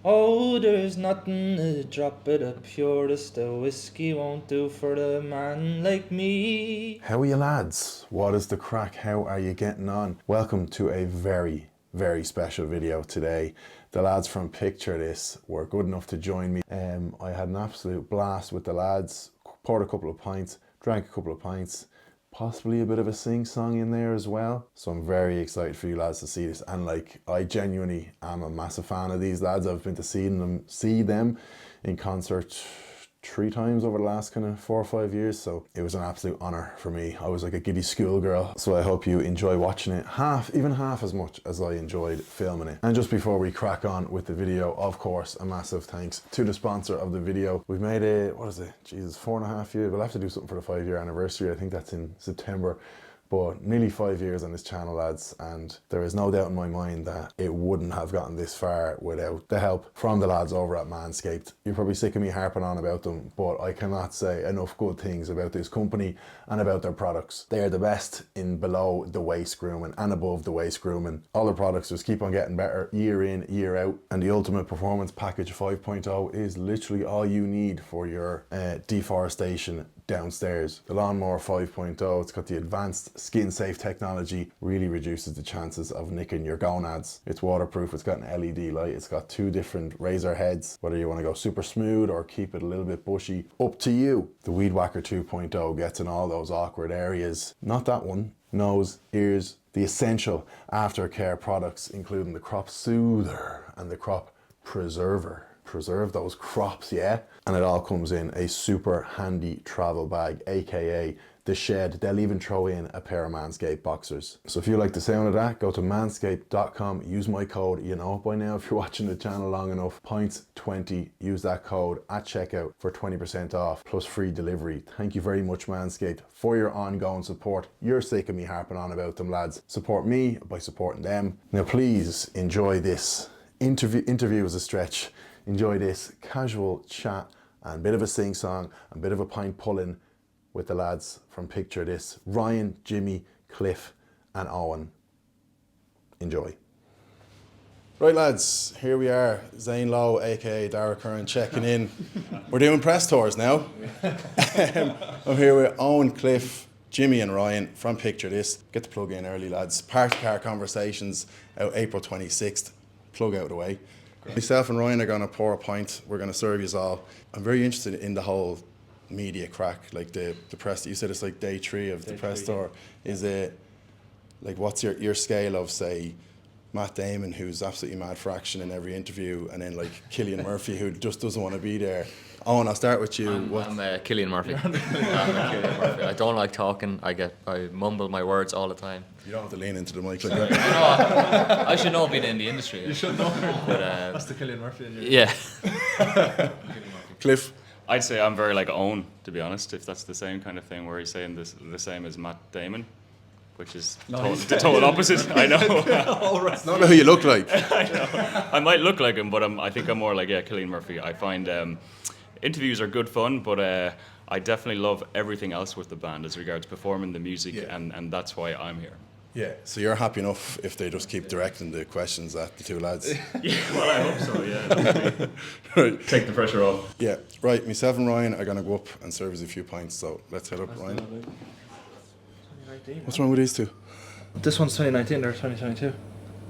Oh, there's nothing a drop of the purest of whiskey won't do for a man like me. How are you lads? What is the crack? How are you getting on? Welcome to a very, very special video today. The lads from Picture This were good enough to join me. I had an absolute blast with the lads, poured a couple of pints, drank a couple of pints, possibly a bit of a sing-song in there as well. So I'm very excited for you lads to see this. And like, I genuinely am a massive fan of these lads. I've been to see them in concert 3 times over the last kind of 4 or 5 years, so it was an absolute honor for me. I was like a giddy schoolgirl, so I hope you enjoy watching it even half as much as I enjoyed filming it. And just before we crack on with the video, of course, a massive thanks to the sponsor of the video. We've made it, what is it, Jesus, 4.5 years. We'll have to do something for the 5-year anniversary. I think that's in September. But nearly 5 years on this channel, lads, and there is no doubt in my mind that it wouldn't have gotten this far without the help from the lads over at Manscaped. You're probably sick of me harping on about them, but I cannot say enough good things about this company and about their products. They are the best in below the waist grooming and above the waist grooming. All their products just keep on getting better year in, year out, and the Ultimate Performance Package 5.0 is literally all you need for your deforestation downstairs. The Lawnmower 5.0, it's got the advanced skin safe technology, really reduces the chances of nicking your gonads. It's waterproof, it's got an LED light, it's got 2 different razor heads. Whether you want to go super smooth or keep it a little bit bushy, up to you. The Weed Whacker 2.0 gets in all those awkward areas. Not that one. Nose, ears, the essential aftercare products, including the Crop Soother and the Crop Preserver. Preserve those crops, yeah? And it all comes in a super handy travel bag, aka the shed. They'll even throw in a pair of Manscaped boxers. So if you like the sound of that, go to manscaped.com, use my code, you know it by now if you're watching the channel long enough, pints20, use that code at checkout for 20% off plus free delivery. Thank you very much, Manscaped, for your ongoing support. You're sick of me harping on about them, lads. Support me by supporting them. Now please enjoy this interview is a stretch. Enjoy this casual chat and bit of a sing-song and bit of a pint pulling with the lads from Picture This. Ryan, Jimmy, Cliff and Owen. Enjoy. Right lads, here we are. Zane Lowe, aka Dara Curran, checking in. We're doing press tours now. I'm here with Owen, Cliff, Jimmy and Ryan from Picture This. Get the plug in early lads. Party Car Conversations out April 26th. Plug out of the way. Myself and Ryan are going to pour a pint. We're going to serve you all. I'm very interested in the whole media crack, like the press. You said it's like day 3 of the press tour. Is it like, what's your scale of, say, Matt Damon, who's absolutely mad for action in every interview, and then like Cillian Murphy, who just doesn't want to be there? Owen, I'll start with you. I'm Cillian Murphy. Cillian Murphy. I don't like talking. I mumble my words all the time. You don't have to lean into the mic like that. I should know being in the industry. You should know. But, that's the Cillian Murphy in you. Yeah. Cliff? I'd say I'm very like Owen, to be honest, if that's the same kind of thing where he's saying the same as Matt Damon, which is the total opposite. I know. It's not who you look like. I know. I might look like him, but I think I'm more like Cillian Murphy. I find interviews are good fun, but I definitely love everything else with the band as regards performing the music, and that's why I'm here. Yeah, so you're happy enough if they just keep directing the questions at the 2 lads? Yeah, well, I hope so, yeah. Right. Take the pressure off. Yeah, right, myself and Ryan are going to go up and serve us a few pints, so let's head up, Ryan. 2019. What's wrong with these 2? This one's 2019, they're 2022.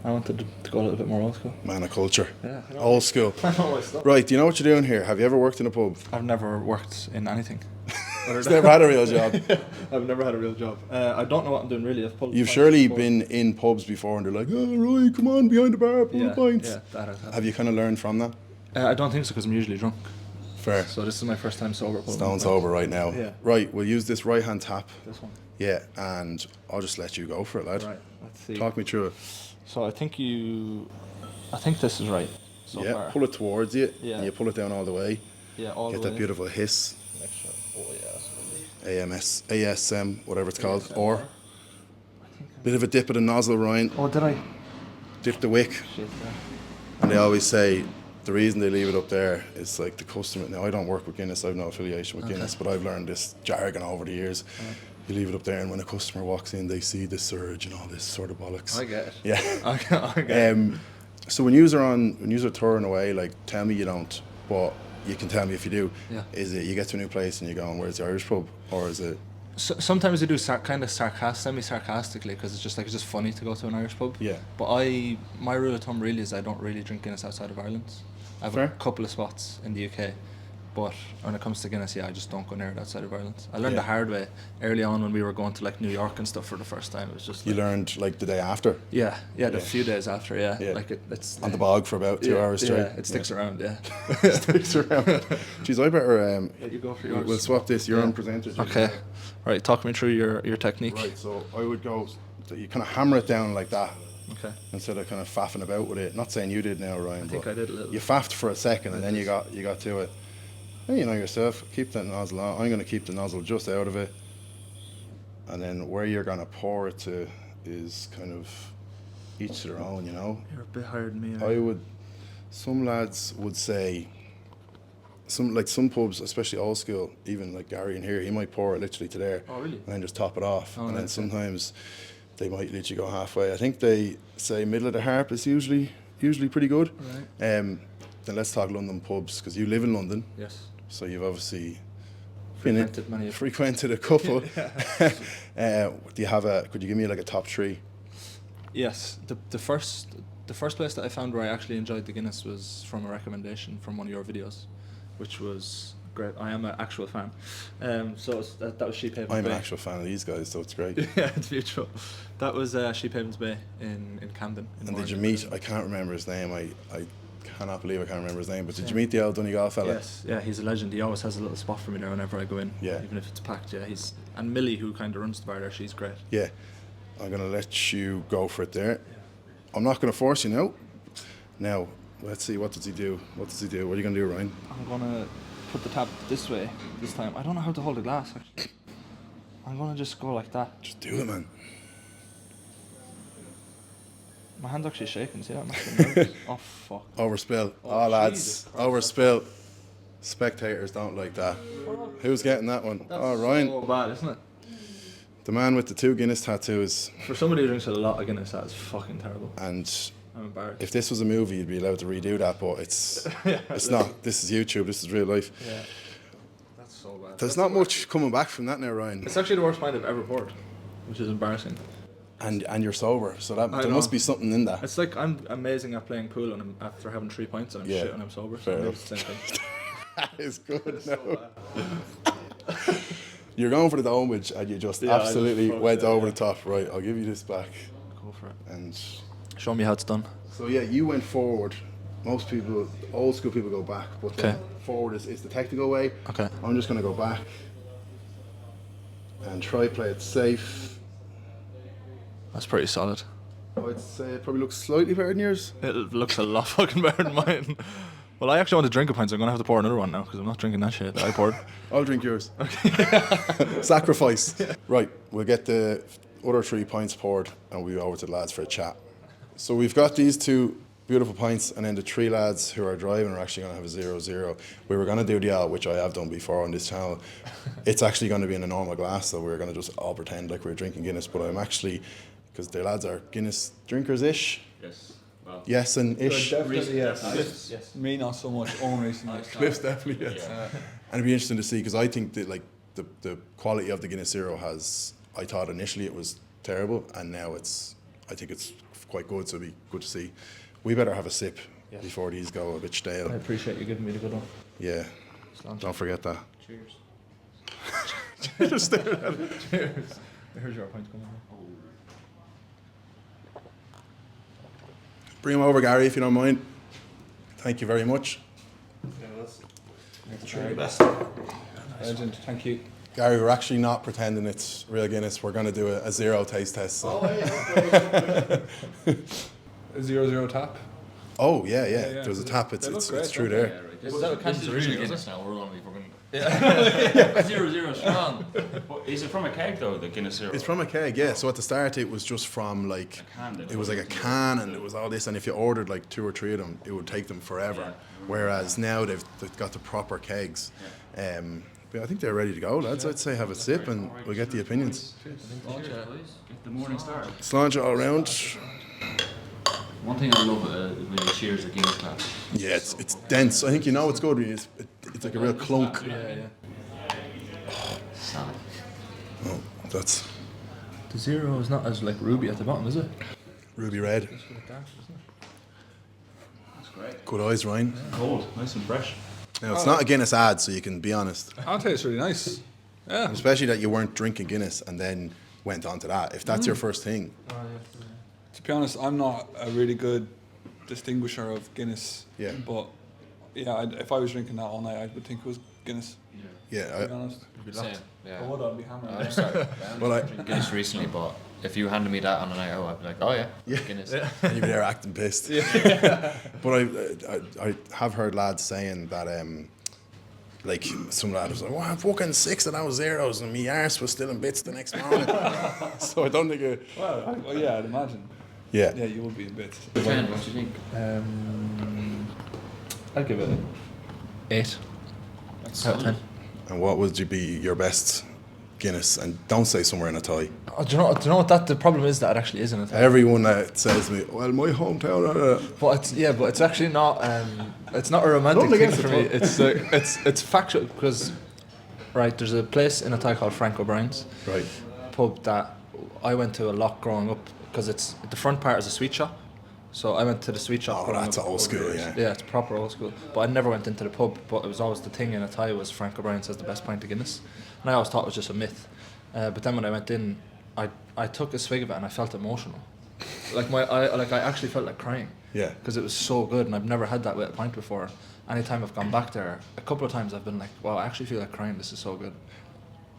I wanted to go a little bit more old school. Man of culture. Yeah, I know. Old school. I know my stuff. Right, do you know what you're doing here? Have you ever worked in a pub? I've never worked in anything. You've never had a real job? I've never had a real job. I don't know what I'm doing really. You've surely been in pubs before and they're like, oh, Ryan, come on, behind the bar, pull pints. Yeah, that has happened. Have you kind of learned from that? I don't think so because I'm usually drunk. Fair. So this is my first time sober. Stone sober right now. Yeah. Right, we'll use this right hand tap. This one. Yeah, and I'll just let you go for it, lad. Right, let's see. Talk me through it. So I think this is right so far. Pull it towards you. Yeah. And you pull it down all the way. Yeah, all Get the way. that beautiful hiss. Make sure. Oh yeah. ASM, whatever it's called. ASM, Or bit of a dip of the nozzle, Ryan. Oh, did I? Dip the wick. Shit, yeah. And they always say the reason they leave it up there is like the customer. Now I don't work with Guinness, I have no affiliation with Guinness, but I've learned this jargon over the years. You leave it up there, and when a customer walks in, they see the surge and all this sort of bollocks. I get it. Yeah. I get it. So when you're touring away, like, tell me you don't, but you can tell me if you do. Yeah. Is it you get to a new place and you're going, where's the Irish pub, or is it? Sometimes I do kind of semi-sarcastically, because it's just funny to go to an Irish pub. Yeah. But my rule of thumb really is I don't really drink Guinness outside of Ireland. I have Fair. a couple of spots in the UK, but when it comes to Guinness, yeah, I just don't go near it outside of Ireland. I learned Yeah. the hard way early on when we were going to like New York and stuff for the first time. It was just You like, learned like the day after yeah, Yeah. the few days after, yeah, Yeah. like it's on the bog for about 2 hours straight. Yeah, it sticks around, yeah. Sticks around. Jeez, I better. Yeah, you go for yours. We'll swap this. You're Yeah. on presenter. Jim. Okay, right. Talk me through your technique. Right. So I would go. So you kind of hammer it down like that. Okay. Instead of kind of faffing about with it. Not saying you did now, Ryan. I think but I did a little. You faffed for a second and then you got to it. And you know yourself. Keep that nozzle on. I'm going to keep the nozzle just out of it. And then where you're going to pour it to is kind of each to their own. You know. You're a bit higher than me. I would. Some lads would say. Some pubs, especially old school, even like Gary in here, he might pour it literally to there. Oh, really? And then just top it off. Oh, and then nice. sometimes they might let you go halfway. I think they say middle of the harp is usually pretty good. Right. Then let's talk London pubs, because you live in London, Yes. so you've obviously Frequented many. frequented a couple. Do you have could you give me like a top 3? Yes. The first place that I found where I actually enjoyed the Guinness was from a recommendation from one of your videos, which was great. I am an actual fan. So that was Sheep Havens I'm Bay. an actual fan of these guys, so it's great. Yeah, it's mutual. That was Sheep Havens Bay in Camden. In And did you Warrington. meet, I can't remember his name, I cannot believe I can't remember his name, but did you meet the old Donegal fella? Yes, yeah, he's a legend. He always has a little spot for me there whenever I go in. Yeah. Even if it's packed, yeah. And Millie, who kind of runs the bar there, she's great. Yeah. I'm going to let you go for it there. I'm not going to force you now. Now, let's see, what does he do? What are you going to do, Ryan? I'm gonna put the tap this way this time. I don't know how to hold the glass, actually. I'm gonna just go like that. Just do it, man. My hand's actually shaking, see that? I'm actually nervous. Oh, fuck. Overspill. Oh, Oh, lads. Jesus Christ. Overspill. Spectators don't like that. Who's getting that one? That's Oh, Ryan. so bad, isn't it? The man with the 2 Guinness tattoos. For somebody who drinks a lot of Guinness, that is fucking terrible. And I'm embarrassed. if this was a movie, you'd be allowed to redo that, but it's Yeah, it's not. This is YouTube. This is real life. Yeah. That's so bad. There's not much coming back from that now, Ryan. It's actually the worst pint I've ever poured, which is embarrassing. And you're sober, so that I there know. must be something in that. It's like I'm amazing at playing pool and I'm after having 3 pints and I'm Yeah, shit and I'm sober. fair So maybe enough. it's the same thing. That is good. No. You're going for the homage, and you just Yeah, I just absolutely fucked went it, over yeah. the top. Right, I'll give you this back. Go for it. And Show me how it's done. so yeah, you went forward. Most people, old school people, go back, but Okay. forward is the technical way. Okay. I'm just going to go back and try play it safe. That's pretty solid. I'd say it probably looks slightly better than yours. It looks a lot fucking better than mine. Well, I actually want to drink a pint, so I'm going to have to pour another one now because I'm not drinking that shit that I poured. I'll drink yours. Sacrifice. Right, we'll get the other 3 pints poured and we'll be over to the lads for a chat. So we've got these 2 beautiful pints, and then the 3 lads who are driving are actually going to have a 0-0. We were going to do the L, which I have done before on this channel. It's actually going to be in a normal glass, so we're going to just all pretend like we're drinking Guinness, but I'm actually, because the lads are Guinness drinkers-ish. Yes. Well, Yes and ish. Definitely yes. Yes. Me not so much. Owen recently. Cliff's definitely yes. And it'd be interesting to see, because I think that like the quality of the Guinness Zero has, I thought initially it was terrible, and now I think it's quite good, so it'd be good to see. We better have a sip Yes. before these go a bit stale. I appreciate you giving me the good one. Yeah, Sláinte. don't forget that. Cheers. Just stare at it. Cheers. Here's your pint coming. Bring him over, Gary, if you don't mind. Thank you very much. Try best. Legend. Thank you. Gary, we're actually not pretending it's real Guinness. We're going to do a 0 taste test. So. A 0-0 tap. Oh, yeah. yeah. There's a tap. They look It's great, true don't they? there. This Was that a this Kansas is really really Guinness? Guinness now. We're going to be fucking 0-0 strong. But is it from a keg though, the Guinness Zero? It's from a keg, yeah. So at the start, it was just from like can, then. it was like a can, and it was all this. And if you ordered like 2 or 3 of them, it would take them forever. Yeah. Whereas now they've got the proper kegs. But I think they're ready to go, lads. I'd say have a sip, and we'll get the opinions. Get the morning start. Sláinte all around. One thing I love when you cheers a Guinness glass. Yeah, it's dense. I think you know it's good. When it's like a real clunk. Yeah. Sad. Oh, that's The zero is not as like ruby at the bottom, is it? ruby red. It's a bit dark, isn't it? That's great. Good eyes, Ryan. Cold, nice and fresh. Now it's not a Guinness ad, so you can be honest. I'll tell you, it's really nice. Yeah. Especially that you weren't drinking Guinness and then went on to that. If that's your first thing, To be honest, I'm not a really good distinguisher of Guinness. Yeah. But yeah, if I was drinking that all night, I would think it was Guinness. To be yeah. honest. Same. Yeah. I would. I'd be hammering. I'm sorry. Well, I Guinness recently, but if you handed me that on a night out, I'd be like, oh yeah, Yeah. Guinness. you'd be there acting pissed. But I have heard lads saying that like some lad was like, "Well, I'm fucking 6 and I was zeros and my arse was still in bits the next morning." So I don't think it. Well, yeah, I'd imagine. Yeah. Yeah, you would be in bits. Ken, what do you think? I'll give it 8 out of 10. And what would you be your best Guinness? And don't say somewhere in a tie. Oh, do you know what the problem is that it actually isn't a thing? Everyone that says to me, "Well, my hometown," But it's actually not. It's not a romantic Nothing thing against for it, me. It's factual because, right, there's a place in Athy called Frank O'Brien's right? pub that I went to a lot growing up because it's the front part is a sweet shop. So I went to the sweet shop. Oh, growing that's up old over school, the years. yeah. Yeah, it's proper old school. But I never went into the pub. But it was always the thing in Athy was Frank O'Brien's has the best pint of Guinness, and I always thought it was just a myth. But then when I went in, I took a swig of it and I felt emotional. I actually felt like crying. Yeah. Because it was so good, and I've never had that with a pint before. Anytime I've gone back there, a couple of times I've been like, wow, I actually feel like crying. This is so good.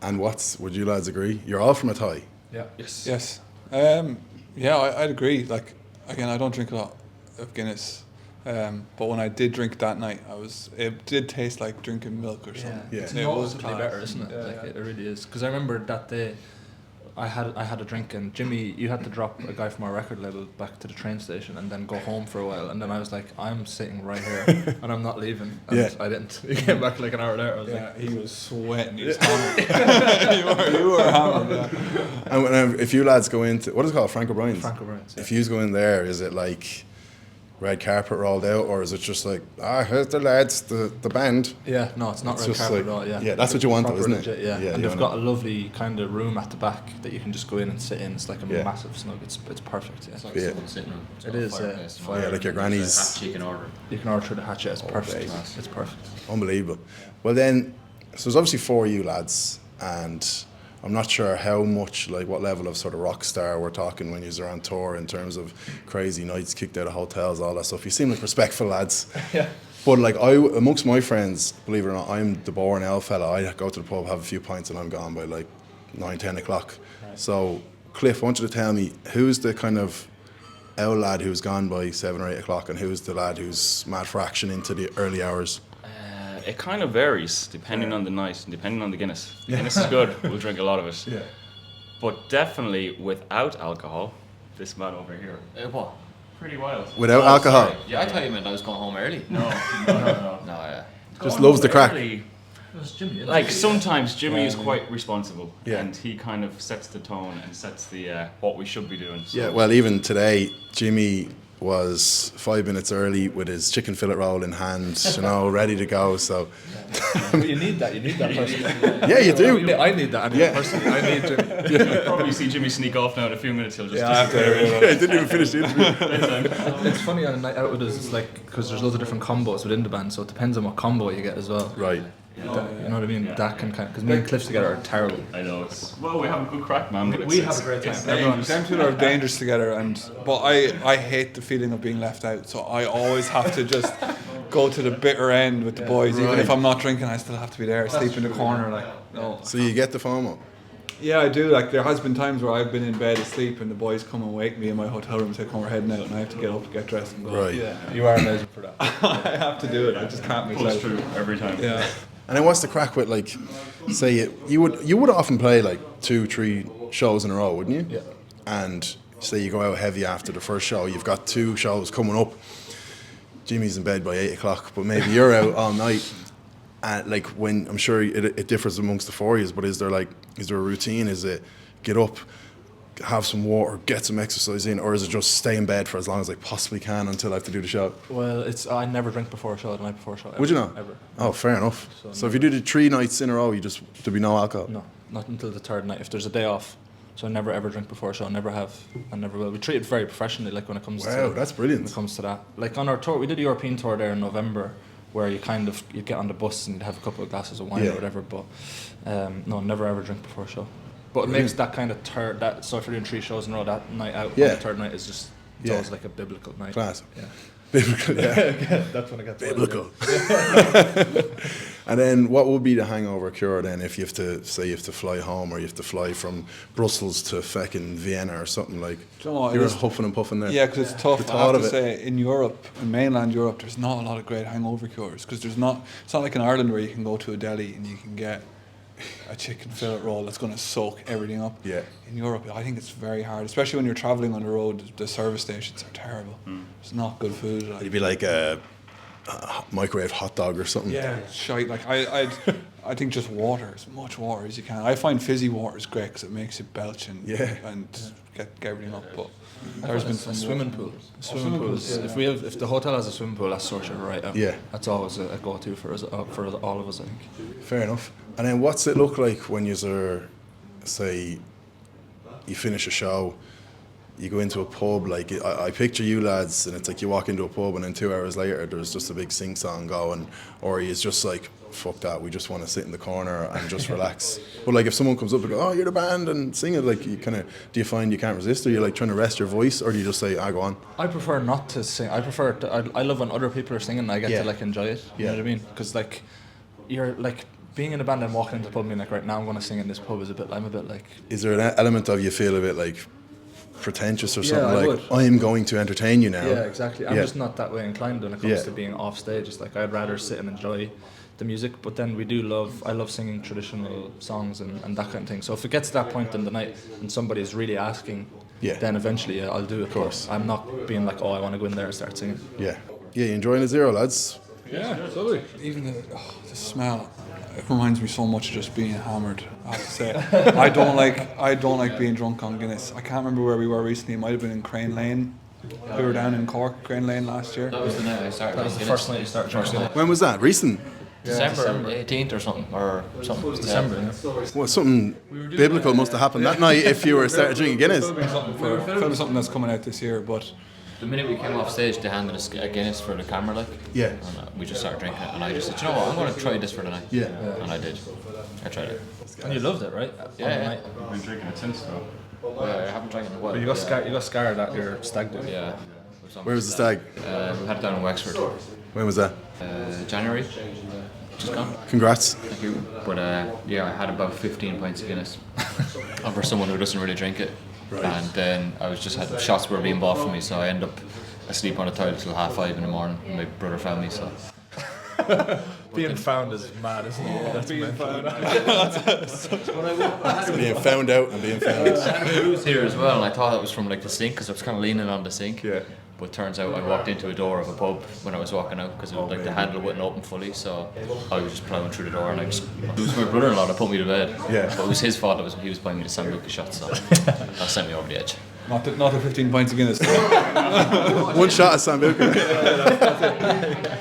And would you lads agree? You're all from a tie. Yeah. Yes. Yeah, I'd agree. Like, again, I don't drink a lot of Guinness. But when I did drink that night, it did taste like drinking milk or something. Yeah. It's It was noticeably class. better, isn't it? Yeah, Like yeah. it really is. Because I remember that day, I had a drink, and Jimmy, you had to drop a guy from our record label back to the train station and then go home for a while. And then I was like, I'm sitting right here and I'm not leaving. And Yeah. I didn't. He came back like an hour later. I was Yeah, like, he was sweating. He was hammered. you were hammered. Yeah. And if you lads go into what is it called, Frank O'Brien's? Frank O'Brien's. If you go in there, is it like red carpet rolled out, or is it just like, here's the lads, the band? Yeah, no, it's not It's red just carpet like- at all. Yeah, yeah, that's what you want though, Proper isn't it? legit, yeah, Yeah, and you they've want got a lovely kind of room at the back that you can just go in and sit in. It's like a Yeah. massive snug. It's perfect. Yeah. It's like Yeah. someone's sitting room. It's It got a is, yeah. fireplace and Fire. all Yeah, that, like your and there's a granny's- hatch you can order. You can order through the hatchet. It's perfect. baby. It's perfect. Unbelievable. Well then, so there's obviously 4 of you lads, and I'm not sure how much, like what level of sort of rock star we're talking when you're on tour in terms of crazy nights, kicked out of hotels, all that stuff. You seem like respectful lads. Yeah. But like amongst my friends, believe it or not, I'm the boring L fella. I go to the pub, have a few pints, and I'm gone by like 9, 10 o'clock. Right. So, Cliff, I want you to tell me, who's the kind of L lad who's gone by 7 or 8 o'clock, and who's the lad who's mad for action into the early hours? It kind of varies depending on the night and depending on the Guinness. Guinness is good. We'll drink a lot of it. Yeah. But definitely without alcohol, this man over here. What? Pretty wild. Without alcohol? Sorry. Yeah, I thought you meant I was going home early. No. No, yeah. Just loves the crack. Early, It was Jimmy. like sometimes Jimmy is quite responsible, Yeah. and he kind of sets the tone and sets the what we should be doing. So Yeah, well, even today, Jimmy was 5 minutes early with his chicken fillet roll in hand, ready to go. So, But you need that. You need that person. yeah, you do. I need that. Yeah. Personally, I need Jimmy. you'll probably see Jimmy sneak off now in a few minutes. He'll just Yeah, disappear. I didn't even finish the interview. It's funny on a night out with us. It's like because there's loads of different combos within the band, so it depends on what combo you get as well. Right. You know what I mean? That can kind because me and Cliff together are terrible. I know. Well, we have a good crack, man. But We it's- have a great time. it's Everyone- dangerous. Them two are dangerous together, but I hate the feeling of being left out. So I always have to just go to the bitter end with the boys. Even if I'm not drinking, I still have to be there, sleep in the corner. Like no. So you get the FOMO. Yeah, I do. Like there has been times where I've been in bed asleep and the boys come and wake me in my hotel room and say, "Come, we're heading out," and I have to get up, get dressed, and go. Right. Yeah, you are amazing for that. I have to do it. I just can't miss Pulls out. through every time. Yeah. And then what's the crack with, like, say you would often play like 2-3 shows in a row, wouldn't you? Yeah. And say you go out heavy after the first show, you've got 2 shows coming up. Jimmy's in bed by 8 o'clock, but maybe you're out all night. And like when I'm sure it differs amongst the 4 years, but is there a routine? Is it get up, have some water, get some exercise in, or is it just stay in bed for as long as I possibly can until I have to do the show? Well, I never drink before a show, the night before a show. Would you not? Ever. Oh, fair enough. So So if you do the 3 nights in a row, there'd be no alcohol? No, not until the third night. If there's a day off, so I never ever drink before a show. Never have, and never will. We treat it very professionally, like when it comes to. Wow, that's brilliant. When it comes to that, like on our tour, we did a European tour there in November, where you get on the bus and you'd have a couple of glasses of wine Yeah. or whatever. But no, never ever drink before a show. But it makes that kind of so if you're doing 3 shows in a row, that night out, Yeah. on the third night is just it's Yeah. always like a biblical night. Class. Yeah. Biblical, yeah. That's when it gets Biblical. And then what would be the hangover cure then if you have to, say you have to fly home or you have to fly from Brussels to fucking Vienna or something like, Do you know what, you're it is- huffing and puffing there. Yeah, because it's tough. The I thought have to of it. say, in Europe, in mainland Europe, there's not a lot of great hangover cures because it's not like in Ireland where you can go to a deli and you can get a chicken fillet roll that's going to soak everything up. Yeah. In Europe, I think it's very hard, especially when you're traveling on the road. The service stations are terrible. It's not good food. Like. It'd be like a microwave hot dog or something. Yeah, it's shite. Like I think just water, as much water as you can. I find fizzy water is great because it makes you belch and get everything up. But there's been some swimming pool. Swimming pools. If the hotel has a swimming pool, that's sort of right out. Yeah. That's always a go-to for all of us, I think. Fair enough. And then what's it look like when you're, say, you finish a show, you go into a pub, like I picture you lads, and it's like you walk into a pub and then 2 hours later there's just a big sing-song going, or he's just like, fuck that, we just want to sit in the corner and just relax. But like if someone comes up and go, oh, you're the band, and sing it, like you kind of, do you find you can't resist, or you're like trying to rest your voice, or do you just say, go on? I prefer not to sing. I love when other people are singing and I get Yeah. to like enjoy it. You know what I mean? Because like, you're like, being in a band and walking into the pub and being like, right now I'm going to sing in this pub I'm a bit like... Is there an element of you feel a bit like pretentious or Yeah, something, I like, would. I'm going to entertain you now? Yeah, exactly. I'm Yeah. just not that way inclined when it comes Yeah. to being off stage. It's like I'd rather sit and enjoy the music, but then I love singing traditional songs and that kind of thing. So if it gets to that point in the night and somebody is really asking, Yeah. then eventually I'll do it. Of course. I'm not being like, oh, I want to go in there and start singing. Yeah. Yeah, you enjoying the zero, lads? Yeah, totally. Even the smell, it reminds me so much of just being hammered. I have to say, I don't like being drunk on Guinness. I can't remember where we were recently. It might have been in Crane Lane. We were down in Cork, Crane Lane last year. That was the night I started. That was the first night you started drinking. When was that? Recent? December 18th or something, December, yeah. Well, something biblical must have happened that night if you were started drinking Guinness. Film something that's coming out this year, but The minute we came off stage, they handed us a Guinness for the camera, like. Yeah. And we just started drinking it, and I just said, you know what, I'm going to try this for the night. Yeah. And I did. I tried it. And you loved it, right? Yeah, On the yeah. night. I've been drinking it since though. I haven't drank it in a while. But you got scared at your stag do. Yeah. Where was the stag? We had it down in Wexford. When was that? January. Just gone. Congrats. Thank you. But yeah, I had about 15 pints of Guinness. And for someone who doesn't really drink it. Right. And then I was just had shots were being bought for me, so I end up asleep on the toilet till 5:30 in the morning. And my brother found me, so. Being found is mad, isn't it? That's being found. Being found out and being found. I had a bruise here as well, and I thought it was from like the sink because I was kind of leaning on the sink. Yeah. But turns out I walked into a door of a pub when I was walking out because like the handle wasn't open fully, so I was just plowing through the door, and it was my brother-in-law that put me to bed. Yeah. But it was his fault. He was buying me the Sambuca shots, so that sent me over the edge. not the 15 pints of Guinness. One shot at Sambuca.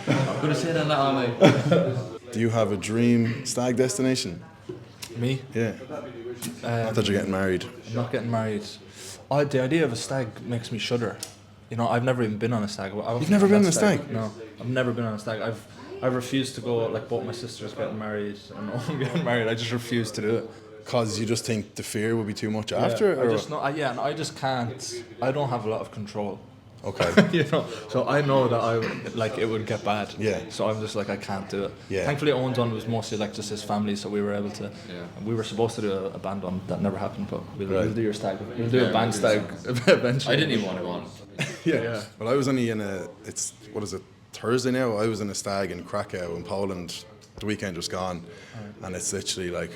I'm gonna say that all night. Do you have a dream stag destination? Me? Yeah. Not that you're getting married. I'm not getting married. The idea of a stag makes me shudder. You know, I've never even been on a stag. You've never been on a stag? No, I've never been on a stag. I've refused to go. Like both my sisters getting married and I'm getting married. I just refuse to do it. Cause you just think the fear would be too much after? Yeah, Or? and I just can't. I don't have a lot of control. Okay. You know, so I know that it would get bad. Yeah. So I'm just like, I can't do it. Yeah. Thankfully, Owen's one was mostly like just his family, so we were able to. Yeah. We were supposed to do a band on that never happened, but Right. we'll do your stag. We'll do a Yeah, band we'll do stag eventually. I didn't even want to go on. Yeah. Well, I was only in what is it, Thursday now? I was in a stag in Krakow in Poland the weekend just gone. And it's literally like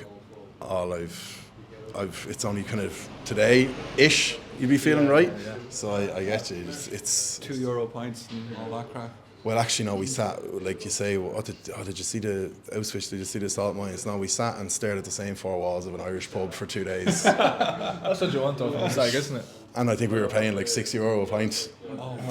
all it's only kind of today-ish you'd be feeling right. yeah. So I get you. It's €2 pints and all that crap. Well, actually, no. We sat, like you say. Did you see the Auschwitz? Did you see the salt mines? No, we sat and stared at the same four walls of an Irish pub for 2 days. That's what you want though from the stag, isn't it? And I think we were paying like €6 a pint,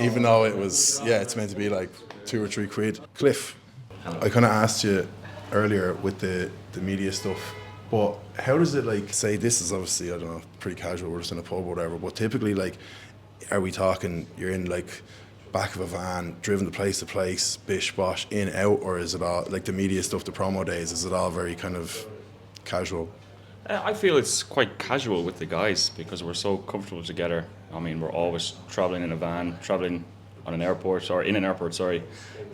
even though it was, it's meant to be like 2 or 3 quid. Cliff, I kind of asked you earlier with the media stuff, but how does it, like, say this is obviously, I don't know, pretty casual, we're just in a pub or whatever, but typically, like, are we talking you're in like back of a van, driven to place, bish bosh, in, out, or is it all like the media stuff, the promo days, is it all very kind of casual? I feel it's quite casual with the guys because we're so comfortable together. I mean, we're always travelling in a van, travelling on an airport, or in an airport, sorry,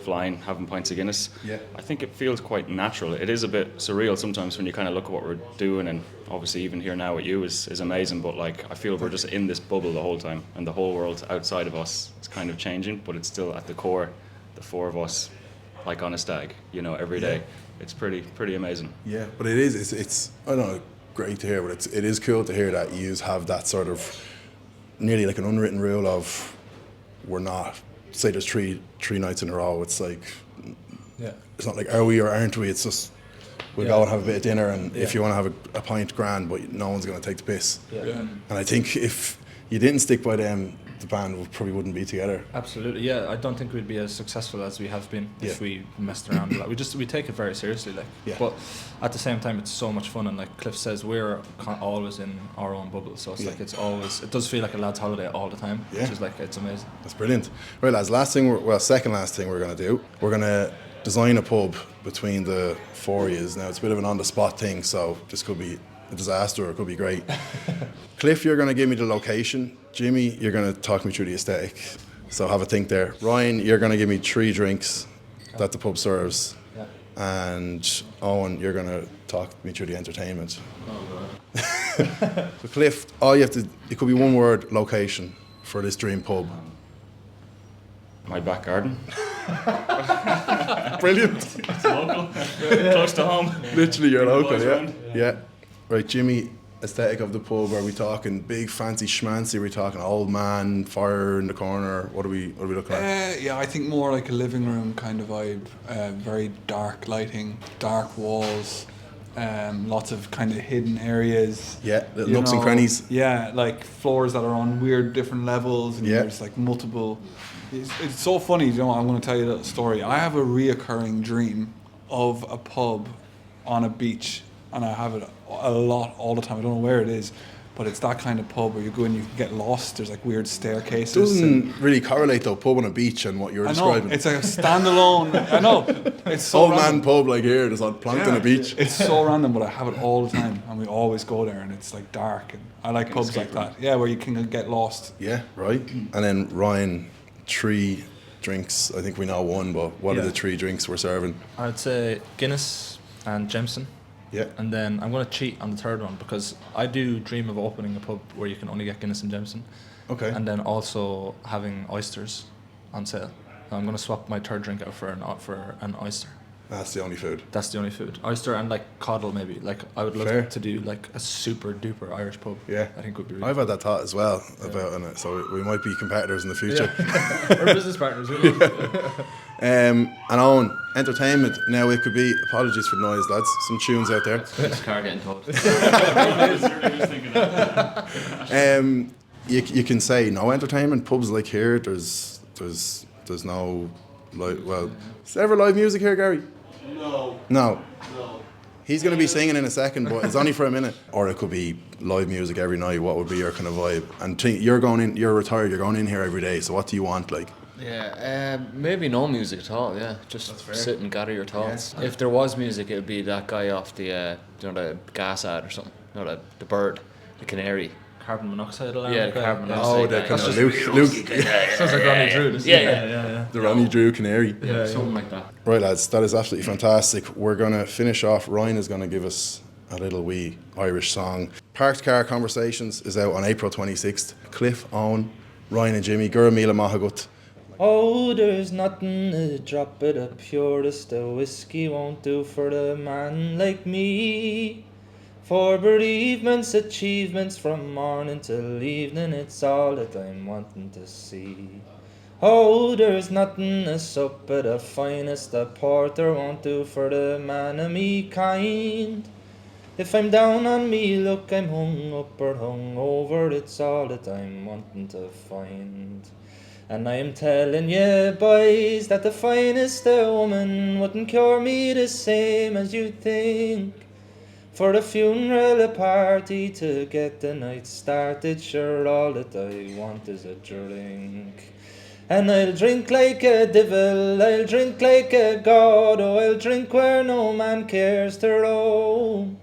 flying, having pints of Guinness. Yeah. I think it feels quite natural. It is a bit surreal sometimes when you kind of look at what we're doing, and obviously even here now with you is amazing, but like I feel we're just in this bubble the whole time, and the whole world outside of us is kind of changing, but it's still at the core, the four of us, like on a stag, you know, every day. It's pretty amazing. Yeah, but it is, it's I don't know, great to hear, but it is cool to hear that you have that sort of nearly like an unwritten rule of, we're not, say there's three nights in a row, it's like, it's not like are we or aren't we, it's just we'll go and have a bit of dinner, and if you want to have a pint, grand, but no one's going to take the piss. And I think if you didn't stick by them, the band probably wouldn't be together. Absolutely, yeah. I don't think we'd be as successful as we have been if we messed around a lot. We take it very seriously, like. But at the same time, it's so much fun, and like Cliff says, we're always in our own bubble. So it's like it does feel like a lad's holiday all the time, which is like, it's amazing. That's brilliant. Right, lads. Second last thing we're going to do. We're going to design a pub between the four of yous. Now it's a bit of an on-the-spot thing, so this could be a disaster or it could be great. Cliff, you're going to give me the location. Jimmy, you're going to talk me through the aesthetic. So have a think there. Ryan, you're going to give me 3 drinks that the pub serves. And Owen, you're going to talk me through the entertainment. So Cliff, it could be one word, location, for this dream pub. My back garden. Brilliant. It's local. Close to home. Literally, you're local, boys yeah. around. Yeah. Right, Jimmy, aesthetic of the pub, are we talking big fancy schmancy, are we talking old man, fire in the corner, what are we looking at? Yeah, I think more like a living room kind of vibe. Very dark lighting, dark walls, lots of kind of hidden areas. Yeah, little nooks and crannies. Yeah, like floors that are on weird different levels, and there's like multiple. It's so funny, you know. I'm going to tell you a little story. I have a reoccurring dream of a pub on a beach, and I have it a lot all the time. I don't know where it is, but it's that kind of pub where you go and you can get lost. There's like weird staircases. Doesn't really correlate though, pub on a beach and what you're describing. It's like a standalone. I know. It's so old random. man pub like here, there's on planked on a beach. It's so random, but I have it all the time, and we always go there, and it's like dark, and I like pubs like that. Yeah, where you can get lost. Yeah, right. And then Ryan, 3 drinks. I think we know one, but what are the 3 drinks we're serving? I'd say Guinness and Jameson. Yeah. And then I'm going to cheat on the third one, because I do dream of opening a pub where you can only get Guinness and Jameson. Okay. And then also having oysters on sale. I'm going to swap my third drink out for an oyster. That's the only food. That's the only food. Oyster and like coddle maybe. Like I would love to do like a super duper Irish pub. Yeah. I think would be really I've had that thought as well about it, so we might be competitors in the future. We're business partners. And Owen, entertainment. Now it could be, apologies for the noise, lads, some tunes out there. This car getting towed. You can say no entertainment. Pubs like here, there's no is there ever live music here, Gary? No. He's going to be singing in a second, but it's only for a minute. Or it could be live music every night. What would be your kind of vibe? And you're retired, you're going in here every day, so what do you want, like? Yeah, maybe no music at all. Yeah, just sit and gather your thoughts. Yeah. If there was music, it would be that guy off the the gas ad or something. The bird, the canary. Carbon monoxide alarm. Yeah, the carbon monoxide. Oh, the kind of Luke. Sounds like Ronnie Drew. Doesn't it? Yeah. The Ronnie Drew canary. Yeah, something like that. Right, lads, that is absolutely fantastic. We're going to finish off. Ryan is going to give us a little wee Irish song. Parked Car Conversations is out on April 26th. Cliff, Owen, Ryan and Jimmy, Gura Mila Mahagut. Oh, there's nothing to drop it up purest. The whiskey won't do for the man like me. For bereavements, achievements from morning till evening, it's all that I'm wanting to see. Oh, there's nothing a sup but the finest a porter won't do for the man of me kind. If I'm down on me luck, I'm hung up or hung over, it's all that I'm wanting to find. And I'm telling ye, boys, that the finest a woman wouldn't cure me the same as you think. For a funeral, a party to get the night started, sure all that I want is a drink. And I'll drink like a devil, I'll drink like a god, oh, I'll drink where no man cares to roam.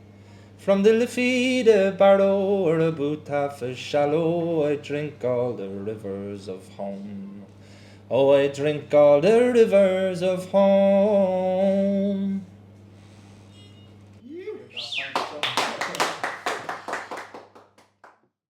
From the Liffey, the Barrow, or about half as shallow, I drink all the rivers of home. Oh, I drink all the rivers of home.